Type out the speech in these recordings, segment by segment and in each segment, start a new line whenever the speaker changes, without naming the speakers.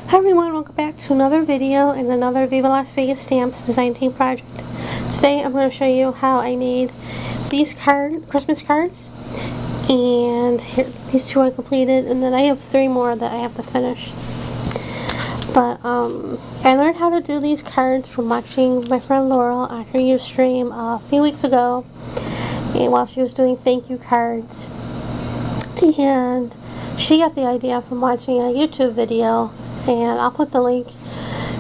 Hi everyone, welcome back to another video and another Viva Las VegaStamps design team project. Today I'm going to show you how I made these Christmas cards, and here, these two I completed, and then I have 3 more that I have to finish. But I learned how to do these cards from watching my friend Laurel on her Ustream a few weeks ago, and while she was doing thank you cards, and she got the idea from watching a YouTube video. And I'll put the link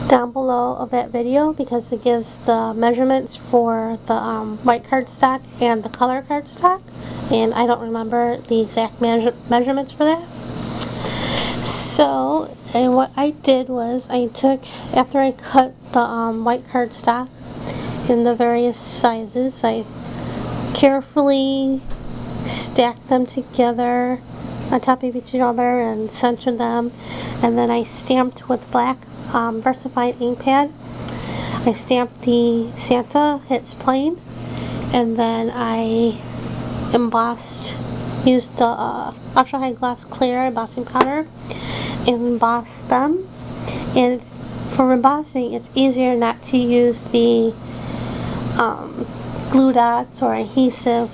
down below of that video because it gives the measurements for the white cardstock and the color cardstock, and I don't remember the exact measurements for that. So, and what I did was I took, after I cut the white cardstock in the various sizes, I carefully stacked them together on top of each other and centered them, and then I stamped with black versified ink pad. I stamped the Santa hits plain, and then I embossed, used the ultra high gloss clear embossing powder, and embossed them. And for embossing, it's easier not to use the glue dots or adhesive,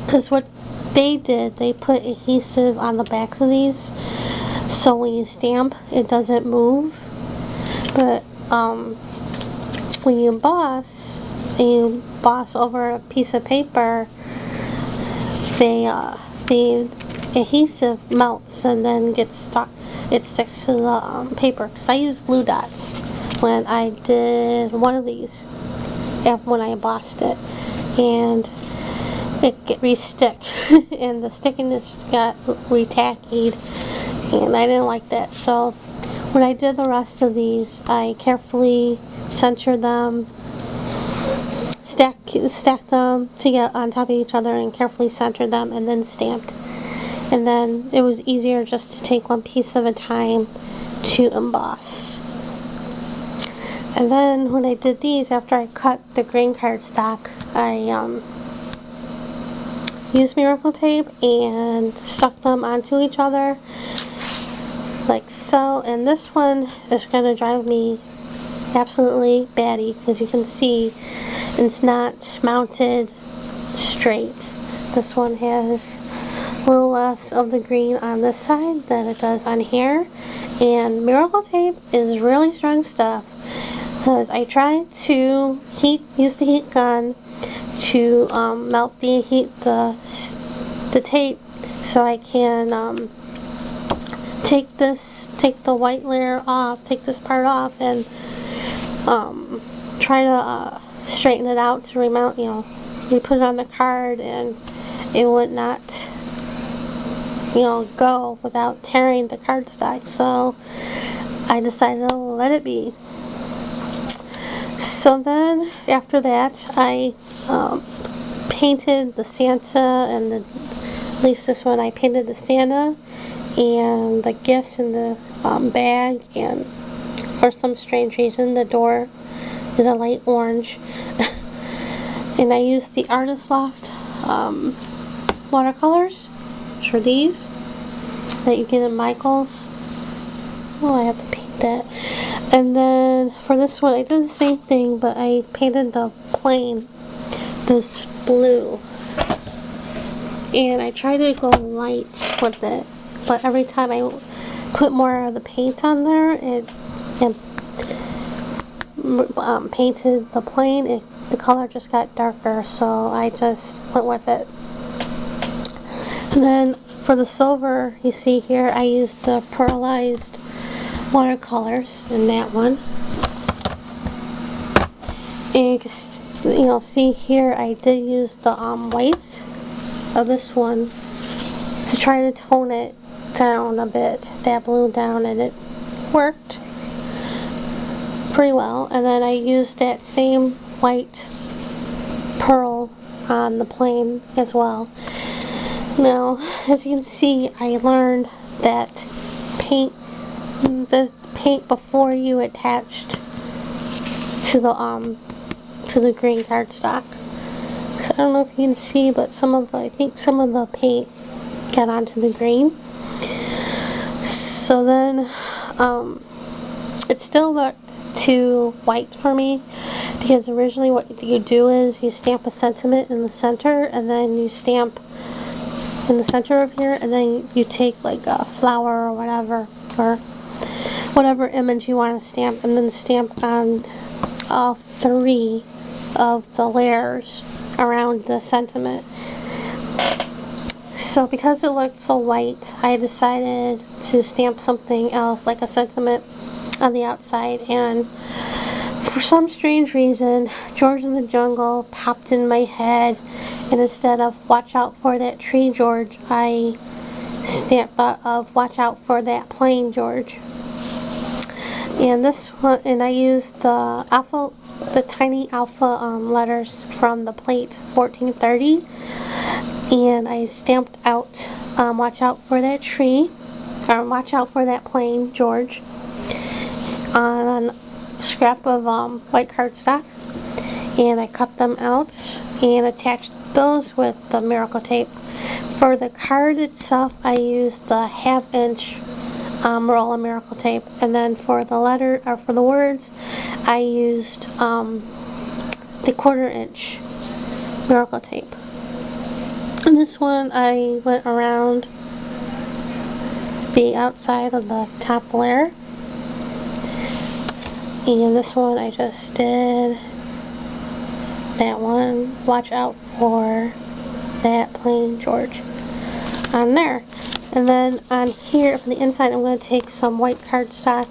because what they did, they put adhesive on the backs of these, so when you stamp, it doesn't move. But when you emboss, and you emboss over a piece of paper, the adhesive melts and then gets stuck. It sticks to the paper. Because I used glue dots when I did one of these, when I embossed it, and it get re-stick and the stickiness got re-tackied, and I didn't like that. So when I did the rest of these, I carefully centered them, stacked them together on top of each other, and carefully centered them, and then stamped. And then it was easier just to take one piece at a time to emboss. And then when I did these, after I cut the green cardstock, I used miracle tape and stuck them onto each other like so. And this one is going to drive me absolutely batty because you can see it's not mounted straight. This one has a little less of the green on this side than it does on here, and miracle tape is really strong stuff because I tried to use the heat gun to melt the tape, so I can take the white layer off, take this part off, and try to straighten it out to remount. We put it on the card, and it would not, go without tearing the cardstock. So I decided to let it be. So then, after that, I painted the Santa, and at least this one, I painted the Santa and the gifts in the bag, and for some strange reason, the door is a light orange. And I used the Artist Loft watercolors for these that you get at Michael's. Oh, I have to paint that. And then for this one, I did the same thing, but I painted the plane this blue. And I tried to go light with it, but every time I put more of the paint on there, it painted the plane, the color just got darker, so I just went with it. And then for the silver, you see here, I used the pearlized watercolors in that one. And you'll see here, I did use the white of this one to try to tone it down a bit, that blue down, and it worked pretty well. And then I used that same white pearl on the plane as well. Now, as you can see, I learned that the paint before you attached to the green cardstock. So I don't know if you can see, but I think some of the paint got onto the green. So So then it still looked too white for me, because originally what you do is you stamp a sentiment in the center, and then you stamp in the center of here, and then you take like a flower or whatever image you want to stamp, and then stamp on all 3 of the layers around the sentiment. So because it looked so white, I decided to stamp something else, like a sentiment on the outside, and for some strange reason, George in the Jungle popped in my head, and instead of watch out for that tree George, I stamped of watch out for that plane George. And this one, and I used the tiny alpha letters from the plate 1430, and I stamped out watch out for that tree, or watch out for that plane George, on a scrap of white cardstock, and I cut them out and attached those with the miracle tape. For the card itself, I used the 1/2 inch roll of miracle tape, and then for the words, I used the 1/4 inch miracle tape. And this one, I went around the outside of the top layer. And this one, I just did that one, watch out for that plane George, on there. And then on here, from the inside, I'm going to take some white cardstock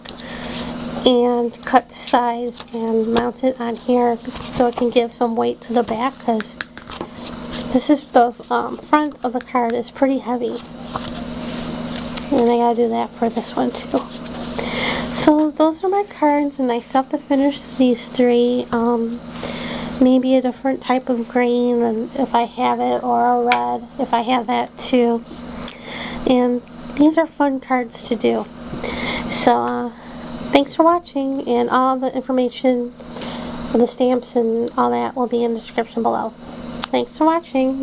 and cut to size and mount it on here so it can give some weight to the back, because this is the front of the card is pretty heavy. And I gotta do that for this one too. So those are my cards, and I still have to finish these 3. Maybe a different type of green, and if I have it, or a red if I have that too. And these are fun cards to do. So thanks for watching, and all the information, the stamps and all that, will be in the description below. Thanks for watching.